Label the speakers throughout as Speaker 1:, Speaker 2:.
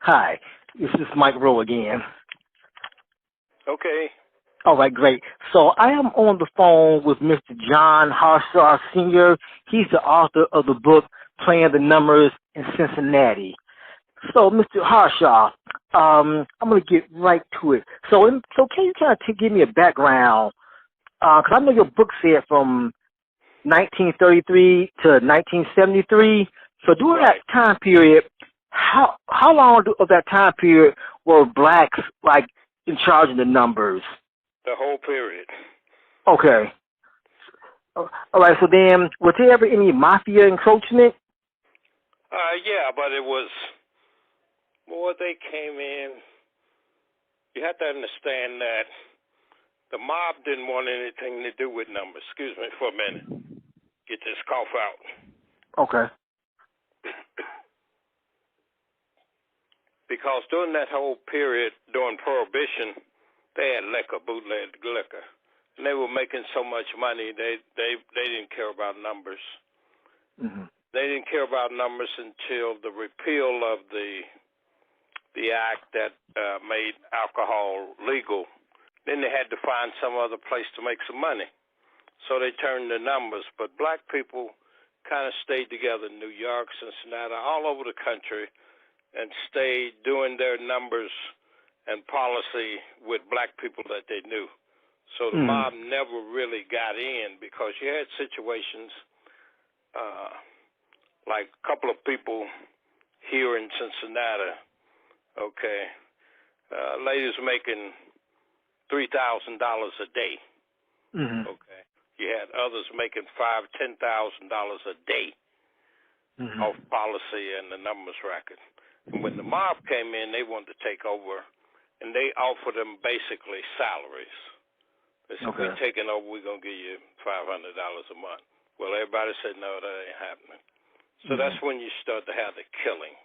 Speaker 1: Hi, this is Mike Rowe again.
Speaker 2: Okay.
Speaker 1: All right, great. So I am on the phone with Mr. John Harshaw Sr. He's the author of the book Playing the Numbers in Cincinnati. So, Mr. Harshaw, I'm going to get right to it. So can you kind of give me a background? Because I know your book said from 1933 to 1973. So during that time period, how long of that time period were blacks like in charge of the numbers?
Speaker 2: The whole period.
Speaker 1: Okay. All right. So then, was there ever any mafia encroachment?
Speaker 2: Yeah, but it was more. They came in. You have to understand that the mob didn't want anything to do with numbers. Excuse me for a minute. Get this cough out.
Speaker 1: Okay.
Speaker 2: Because during that whole period, during Prohibition, they had liquor, bootleg liquor, and they were making so much money. They didn't care about numbers.
Speaker 1: Mm-hmm.
Speaker 2: They didn't care about numbers until the repeal of the act that made alcohol legal. Then they had to find some other place to make some money, so they turned to numbers. But black people kind of stayed together in New York, Cincinnati, all over the country, and stayed doing their numbers and policy with black people that they knew. So the mob never really got in, because you had situations like a couple of people here in Cincinnati, okay, ladies making $3,000 a day, okay. You had others making $5,000, $10,000 a day off policy and the numbers racket. And when the mob came in, they wanted to take over, and they offered them basically salaries. They said, we're taking over, we're going to give you $500 a month. Well, everybody said, no, that ain't happening. So that's when you start to have the killing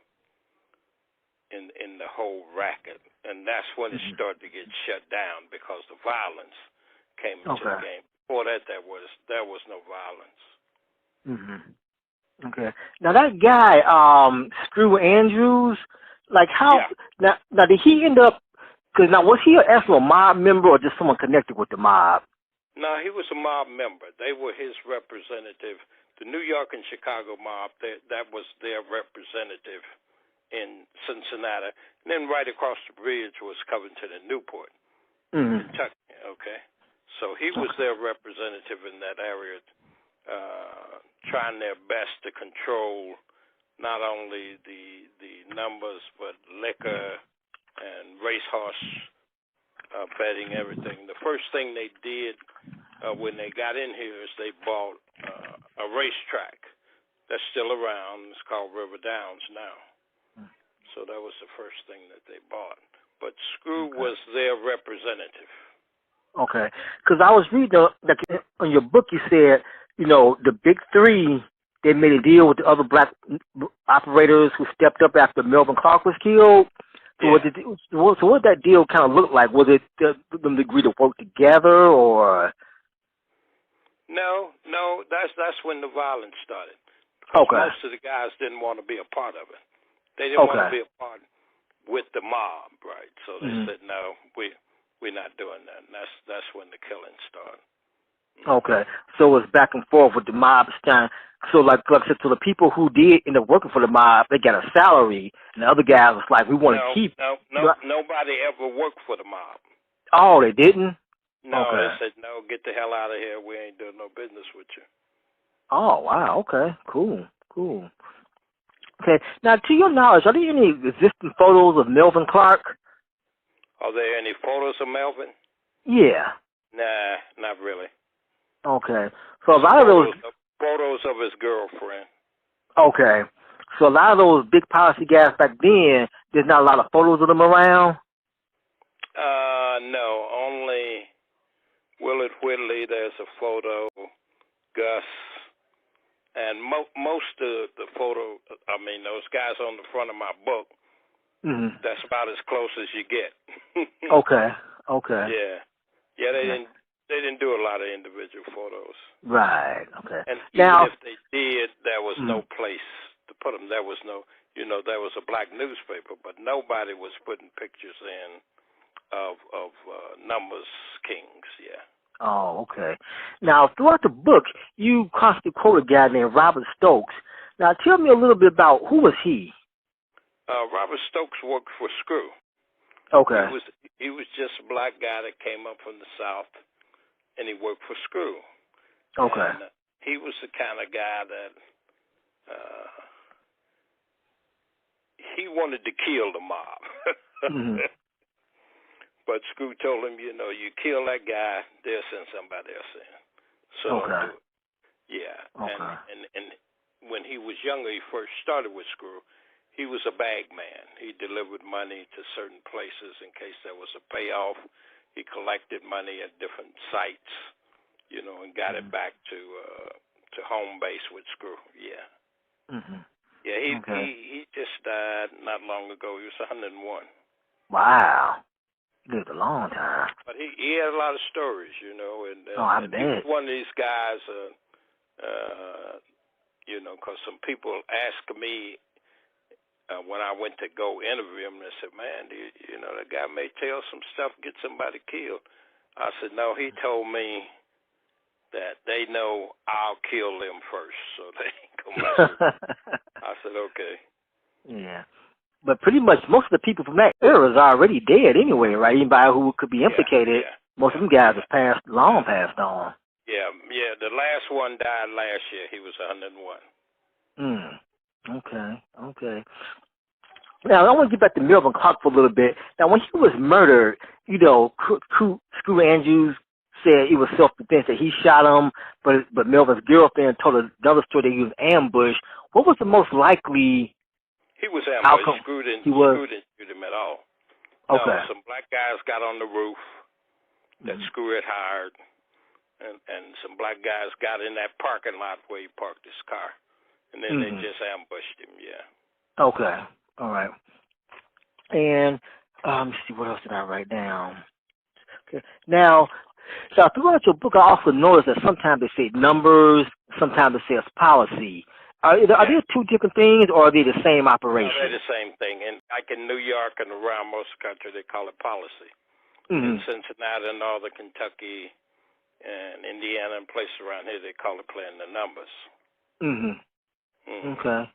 Speaker 2: in the whole racket. And that's when it started to get shut down, because the violence came into the game. Before that, there was no violence.
Speaker 1: Okay. Now that guy, Screw Andrews, like how? Yeah. Now did he end up? Because now was he actually a mob member or just someone connected with the mob?
Speaker 2: No, he was a mob member. They were his representative. The New York and Chicago mob, that was their representative in Cincinnati. And then right across the bridge was Covington and Newport, Kentucky. Okay, so he was their representative in that area. Trying their best to control not only the numbers, but liquor and racehorse betting, everything. The first thing they did when they got in here is they bought a racetrack that's still around. It's called River Downs now. So that was the first thing that they bought. But Screw was their representative.
Speaker 1: Okay, because I was reading on your book, you said, you know, the big three, they made a deal with the other black operators who stepped up after Melvin Clark was killed. So, so what did that deal kind of look like? Was it them agree to work together, or?
Speaker 2: No, that's when the violence started. Because most of the guys didn't want to be a part of it. They didn't want to be a part with the mob, right? So they said, no, we're not doing that. And that's when the killing started.
Speaker 1: Okay, so it was back and forth with the mob. So like I said, so the people who did end up working for the mob, they got a salary, and the other guys was like, we want to keep.
Speaker 2: No, nobody ever worked for the mob.
Speaker 1: Oh, they didn't?
Speaker 2: No, they said, no, get the hell out of here. We ain't doing no business with you.
Speaker 1: Oh, wow, okay, cool. Okay, now to your knowledge, are there any existing photos of Melvin Clark?
Speaker 2: Are there any photos of Melvin?
Speaker 1: Yeah.
Speaker 2: Nah, not really.
Speaker 1: Okay, so a lot of those
Speaker 2: photos of his girlfriend.
Speaker 1: Okay, so a lot of those big policy guys back then, there's not a lot of photos of them around.
Speaker 2: No, only Willard Whitley. There's a photo, Gus, and most of the photo. I mean, those guys on the front of my book. That's about as close as you get.
Speaker 1: Okay.
Speaker 2: Yeah. They didn't do a lot of individual photos.
Speaker 1: Right. Okay.
Speaker 2: And
Speaker 1: now,
Speaker 2: even if they did, there was no place to put them. There was no. there was a black newspaper, but nobody was putting pictures in of numbers kings. Yeah.
Speaker 1: Oh, okay. Now, throughout the book, you constantly quote a guy named Robert Stokes. Now, tell me a little bit about who was he?
Speaker 2: Robert Stokes worked for Screw.
Speaker 1: Okay.
Speaker 2: He was just a black guy that came up from the South, and he worked for Screw.
Speaker 1: Okay.
Speaker 2: And he was the kind of guy that he wanted to kill the mob.
Speaker 1: Mm-hmm.
Speaker 2: But Screw told him, you kill that guy, they'll send somebody else in. So
Speaker 1: Okay.
Speaker 2: don't do it. Yeah.
Speaker 1: Okay.
Speaker 2: And when he was younger, he first started with Screw. He was a bag man. He delivered money to certain places in case there was a payoff. He collected money at different sites, and got it back to home base with Screw. Yeah.
Speaker 1: Mm-hmm.
Speaker 2: Yeah, he just died not long ago. He was 101.
Speaker 1: Wow. He lived a long time.
Speaker 2: But he had a lot of stories, and
Speaker 1: I
Speaker 2: and he was
Speaker 1: bet.
Speaker 2: one of these guys, because some people asked me when I went to go interview him, they said, man, that guy may tell some stuff, get somebody killed. I said, no, he told me that they know I'll kill them first, so they ain't going to mess with me. I said, okay.
Speaker 1: Yeah. But pretty much most of the people from that era is already dead anyway, right? Anybody who could be implicated, most of them guys have long passed on.
Speaker 2: Yeah. The last one died last year. He was 101.
Speaker 1: Okay. Now, I want to get back to Melvin Clark for a little bit. Now, when he was murdered, Screw Andrews said it was self-defense, that he shot him, but Melvin's girlfriend told another story that he was ambushed. What was the most likely
Speaker 2: He was ambushed.
Speaker 1: outcome?
Speaker 2: Screw didn't shoot him at all.
Speaker 1: Okay.
Speaker 2: No, some black guys got on the roof that Screw had hired, and some black guys got in that parking lot where he parked his car, and then they just ambushed him. Yeah.
Speaker 1: Okay. All right. And let me see, what else did I write down? Okay. Now, so throughout your book, I also noticed that sometimes they say numbers, sometimes it says policy. Are there two different things, or are they the same operation?
Speaker 2: No, they're the same thing. And like in New York and around most of the country, they call it policy. In Cincinnati, Northern Kentucky, and Indiana, and places around here, they call it playing the numbers.
Speaker 1: Okay.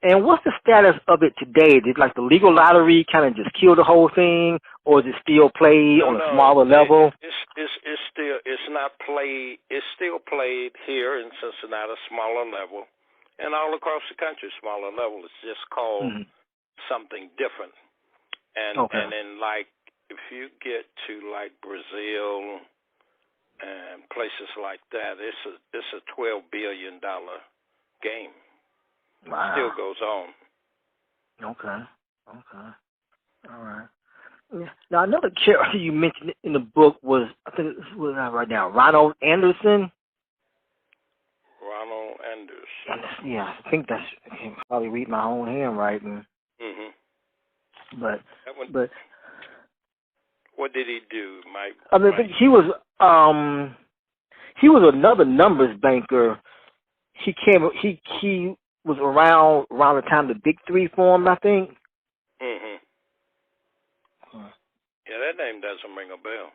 Speaker 1: And what's the status of it today? Did the legal lottery kind of just kill the whole thing, or is it still played on a smaller level?
Speaker 2: It's not played. It's still played here in Cincinnati, smaller level, and all across the country, smaller level. It's just called something different. And then if you get to Brazil and places like that, it's a $12 billion game.
Speaker 1: Wow.
Speaker 2: Still goes on.
Speaker 1: Okay. All right. Yeah. Now, another character you mentioned in the book was, I think this was right now, Ronald Anderson.
Speaker 2: Ronald Anderson.
Speaker 1: Yeah, I think that's, I can probably read my own handwriting. But
Speaker 2: what did he do, Mike?
Speaker 1: I mean, he was another numbers banker. He was around the time the Big Three formed, I think.
Speaker 2: Yeah, that name doesn't ring a bell.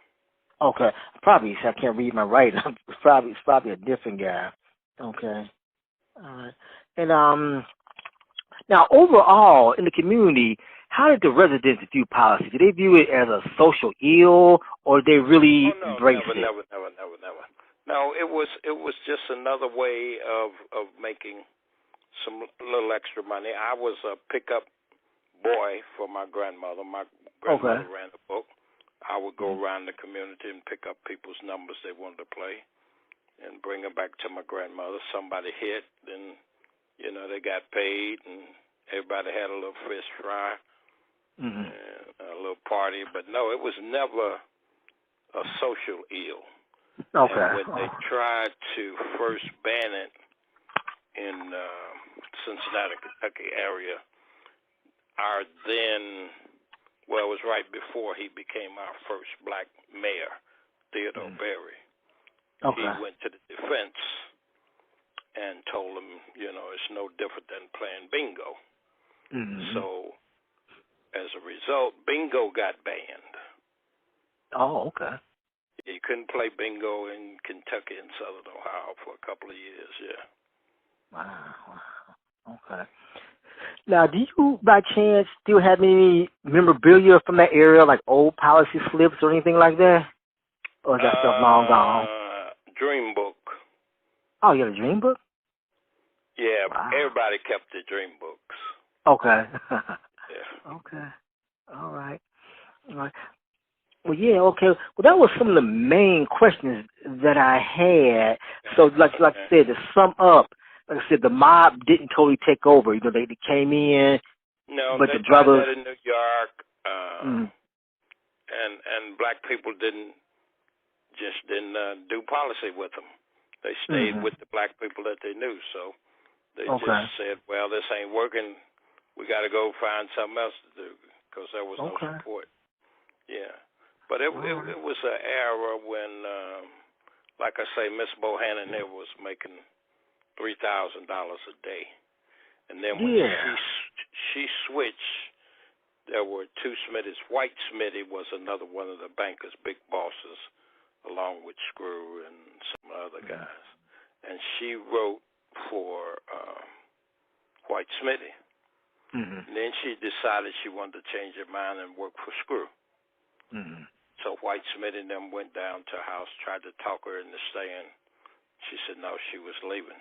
Speaker 1: Okay, probably. I can't read my writing. It's probably a different guy. Okay, all right. And now overall in the community, how did the residents view policy? Did they view it as a social ill, or did they really embrace it?
Speaker 2: Never. No, it was just another way of making some little extra money. I was a pickup boy for my grandmother. My grandmother ran the book. I would go around the community and pick up people's numbers they wanted to play and bring them back to my grandmother. Somebody hit, then, they got paid, and everybody had a little fish fry and a little party. But no, it was never a social ill.
Speaker 1: Okay.
Speaker 2: And when they tried to first ban it in Cincinnati, Kentucky area, it was right before he became our first black mayor, Theodore Berry.
Speaker 1: Okay.
Speaker 2: He went to the defense and told him, it's no different than playing bingo.
Speaker 1: Mm-hmm.
Speaker 2: So as a result, bingo got banned.
Speaker 1: Oh, okay.
Speaker 2: You couldn't play bingo in Kentucky and Southern Ohio for a couple of years, yeah.
Speaker 1: Wow. Okay. Now, do you, by chance, still have any memorabilia from that area, like old policy slips or anything like that? Or is that stuff long gone?
Speaker 2: Dream book.
Speaker 1: Oh, you have a dream book?
Speaker 2: Yeah,
Speaker 1: Wow.
Speaker 2: everybody kept the dream books.
Speaker 1: Okay.
Speaker 2: Yeah.
Speaker 1: Okay. All right. All right. Well, yeah, okay. Well, that was some of the main questions that I had. So, like I said, to sum up, like I said, the mob didn't totally take over. You know, they came in,
Speaker 2: No,
Speaker 1: but
Speaker 2: they
Speaker 1: the
Speaker 2: tried
Speaker 1: brothers.
Speaker 2: that in New York, and black people didn't do policy with them. They stayed with the black people that they knew. So they just said, "Well, this ain't working. We got to go find something else to do," because there was no support. Yeah. But it was an era when, like I say, Miss Bohannon there was making $3,000 a day, and then when she switched, there were two Smithies. White Smithy was another one of the bankers' big bosses, along with Screw and some other guys, and she wrote for White Smithy. And then she decided she wanted to change her mind and work for Screw. So White Smith and them went down to her house, tried to talk her into staying. She said no, she was leaving.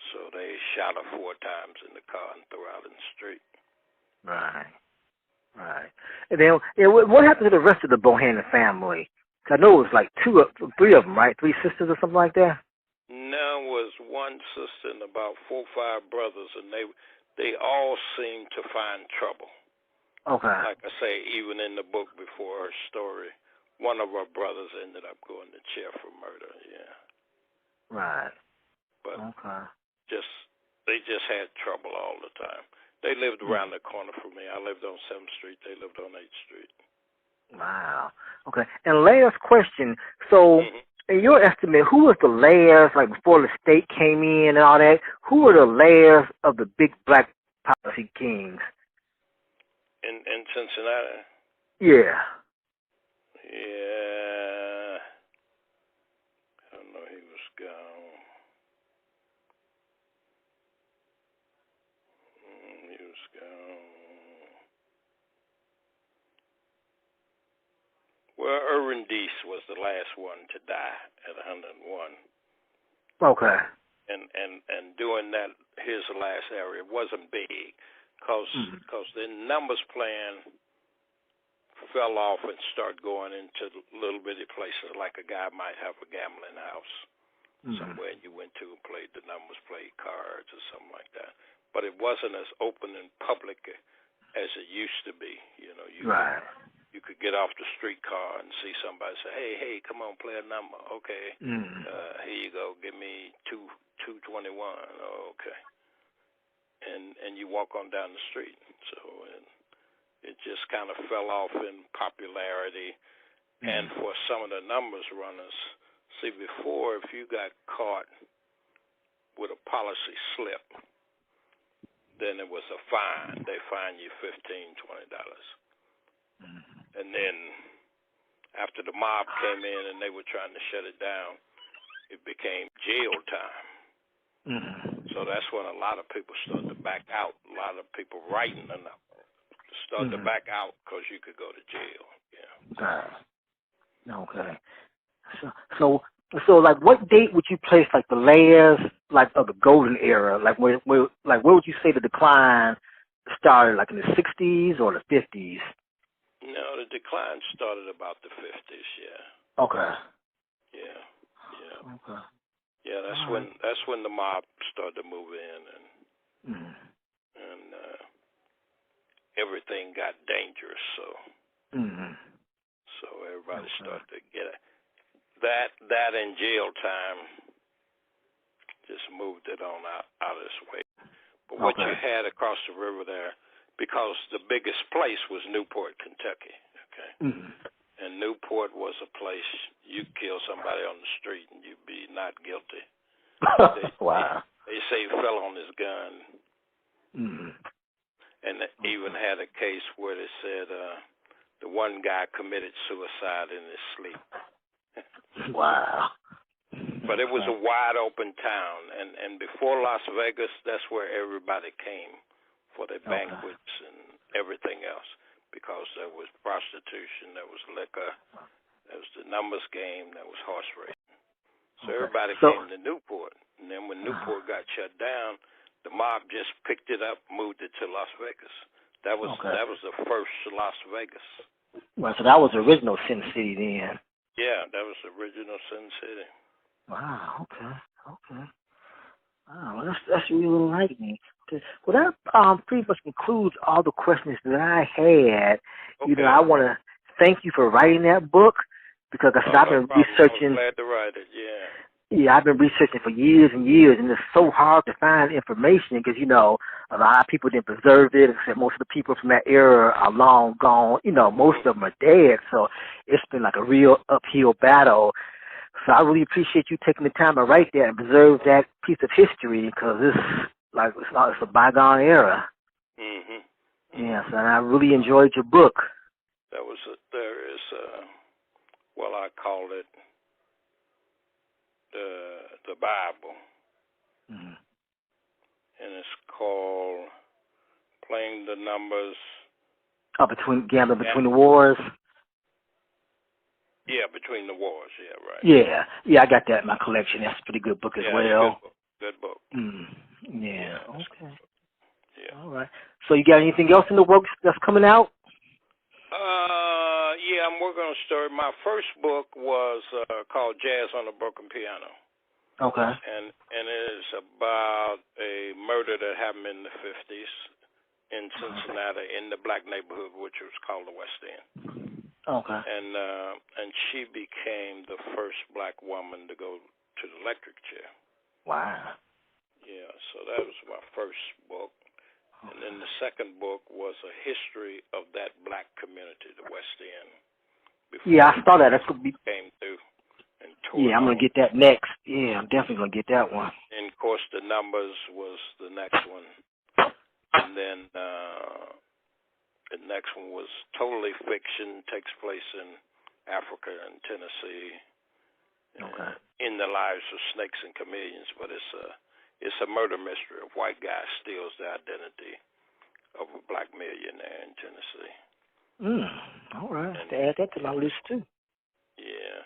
Speaker 2: So they shot her 4 times in the car and threw her out in the street.
Speaker 1: Right. And then, what happened to the rest of the Bohannon family? I know it was like 3 of them, right? 3 sisters or something like that?
Speaker 2: No, it was 1 sister and about 4 or 5 brothers, and they all seemed to find trouble.
Speaker 1: Okay.
Speaker 2: Like I say, even in the book before her story, one of her brothers ended up going to jail for murder, yeah.
Speaker 1: Right.
Speaker 2: But
Speaker 1: okay.
Speaker 2: They just had trouble all the time. They lived around the corner from me. I lived on 7th Street. They lived on 8th Street.
Speaker 1: Wow. Okay. And last question. So, in your estimate, who was the last, like before the state came in and all that, who were the last of the big black policy kings?
Speaker 2: In Cincinnati?
Speaker 1: Yeah.
Speaker 2: Yeah. I don't know, he was gone. He was gone. Well, Irvin Deese was the last one to die at 101.
Speaker 1: Okay.
Speaker 2: And doing that, his last area wasn't big, because the numbers plan fell off and started going into little bitty places, like a guy might have a gambling house somewhere you went to and played the numbers, played cards or something like that. But it wasn't as open and public as it used to be. You know, you could get off the streetcar and see somebody say, hey, come on, play a number. Okay, here you go, give me 221. Oh, okay. And you walk on down the street. So it just kind of fell off in popularity. And for some of the numbers runners, see, before, if you got caught with a policy slip, then it was a fine. They fined you $15, $20. And then after the mob came in and they were trying to shut it down, it became jail time. So that's when a lot of people started to back out. A lot of people writing the number started to back out because you could go to jail. Yeah.
Speaker 1: Okay. So like, what date would you place like the last, like, of the golden era? Like, where would you say the decline started? Like in the 60s or the 50s?
Speaker 2: No, the decline started about the 50s. Yeah.
Speaker 1: Okay.
Speaker 2: Yeah.
Speaker 1: Okay.
Speaker 2: Yeah, that's when the mob started to move in and everything got dangerous. So everybody started to get it. That in jail time just moved it on out of this way. But what you had across the river there, because the biggest place was Newport, Kentucky. Okay. And Newport was a place you kill somebody on the street and you'd be not guilty. Wow. They say he fell on his gun. And had a case where they said the one guy committed suicide in his sleep.
Speaker 1: Wow.
Speaker 2: But it was a wide open town, and before Las Vegas, that's where everybody came for their banquets and everything else, because there was prostitution, there was liquor, there was the numbers game, there was horse racing. So everybody came to Newport, and then when Newport got shut down, the mob just picked it up, moved it to Las Vegas. That was the first Las Vegas.
Speaker 1: Well, so that was the original Sin City then.
Speaker 2: Yeah, that was the original Sin City.
Speaker 1: Wow. Okay. Wow, well, that's really enlightening. Okay. Well, that pretty much concludes all the questions that I had.
Speaker 2: Okay.
Speaker 1: You know, I want to thank you for writing that book, because I've been researching.
Speaker 2: I was glad to write it. Yeah.
Speaker 1: Yeah, I've been researching for years and years, and it's so hard to find information because, you know, a lot of people didn't preserve it, except most of the people from that era are long gone. You know, most of them are dead, so it's been like a real uphill battle. So I really appreciate you taking the time to write that and preserve that piece of history, because it's a bygone era.
Speaker 2: Mm-hmm.
Speaker 1: Yes, and I really enjoyed your book.
Speaker 2: There is I call it the Bible,
Speaker 1: mm-hmm.
Speaker 2: and it's called Playing the Numbers.
Speaker 1: Gambling between the wars.
Speaker 2: Yeah, Between the Wars. Yeah, right.
Speaker 1: Yeah, I got that in my collection. That's a pretty good book as well.
Speaker 2: Good book.
Speaker 1: Yeah. Okay.
Speaker 2: Yeah.
Speaker 1: All right. So you got anything else in the works that's coming out?
Speaker 2: Yeah, I'm working on a story. My first book was called Jazz on a Broken Piano.
Speaker 1: Okay.
Speaker 2: And it is about a murder that happened in the 50s in Cincinnati, in the black neighborhood, which was called the West End.
Speaker 1: Okay.
Speaker 2: And she became the first black woman to go to the electric chair.
Speaker 1: Wow.
Speaker 2: Yeah, so that was my first book. And then the second book was a history of that black community, the West End.
Speaker 1: Yeah, I saw that. That's gonna be.
Speaker 2: Came through and
Speaker 1: yeah, I'm gonna get that next. Yeah, I'm definitely gonna get that one.
Speaker 2: And of course, The Numbers was the next one. And then the next one was totally fiction, takes place in Africa and Tennessee.
Speaker 1: Okay.
Speaker 2: In the lives of snakes and chameleons, but it's a murder mystery. A white guy steals the identity of a black millionaire in Tennessee.
Speaker 1: All right. I have to add that to my list too.
Speaker 2: Yeah.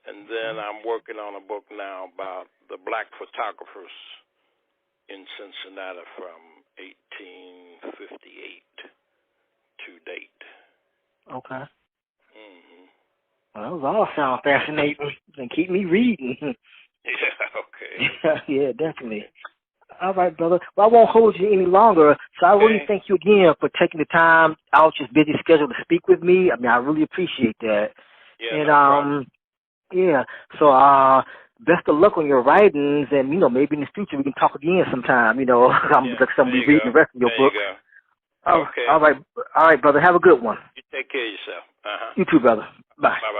Speaker 2: And then I'm working on a book now about the black photographers in Cincinnati from 1858 to date.
Speaker 1: Okay.
Speaker 2: Mm-hmm.
Speaker 1: Well, those all sound fascinating and keep me reading.
Speaker 2: Yeah, okay.
Speaker 1: Yeah, definitely. All right, brother. Well, I won't hold you any longer. So I really thank you again for taking the time out your busy schedule to speak with me. I mean, I really appreciate that.
Speaker 2: Yeah,
Speaker 1: and
Speaker 2: no problem.
Speaker 1: Yeah. So best of luck on your writings, and maybe in the future we can talk again sometime. I'm somebody reading the rest of your book.
Speaker 2: There you go. Okay.
Speaker 1: All right, brother. Have a good one.
Speaker 2: You take care of yourself.
Speaker 1: You too, brother. Bye.
Speaker 2: Bye.